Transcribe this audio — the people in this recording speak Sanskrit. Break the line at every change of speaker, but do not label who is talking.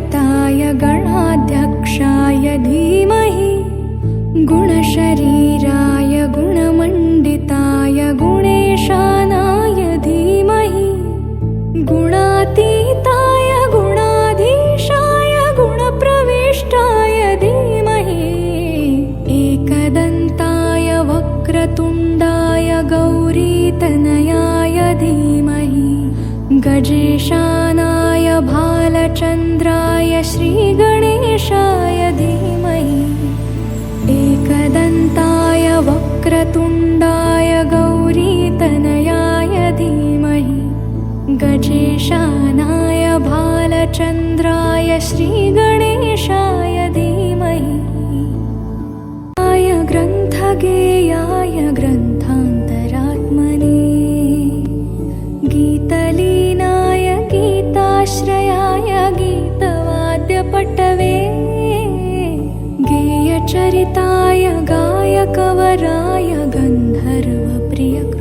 गणप्रवर्ताय गणाध्यक्षाय धीमहि गुणशरीराय गुणमण्डिताय गुणेशानाय धीमहि गुणातीताय गुणाधीशाय गुणप्रविष्टाय धीमहि एकदन्ताय वक्रतुण्डाय गौरीतनयाय धीमहि गजेशानाय भालचन्द्राय श्रीगणेशाय धीमहि एकदन्ताय वक्रतुण्डाय गौरीतनयाय धीमहि गजेशानाय भालचन्द्राय श्रीगणेशाय धीमहि ग्रन्थगेयाय ग्रन्थान्तरात्मने गीतलीनाय गीताश्रयाय गीतवाद्यपटवे गेयचरिताय गायकवराय गन्धर्वप्रियक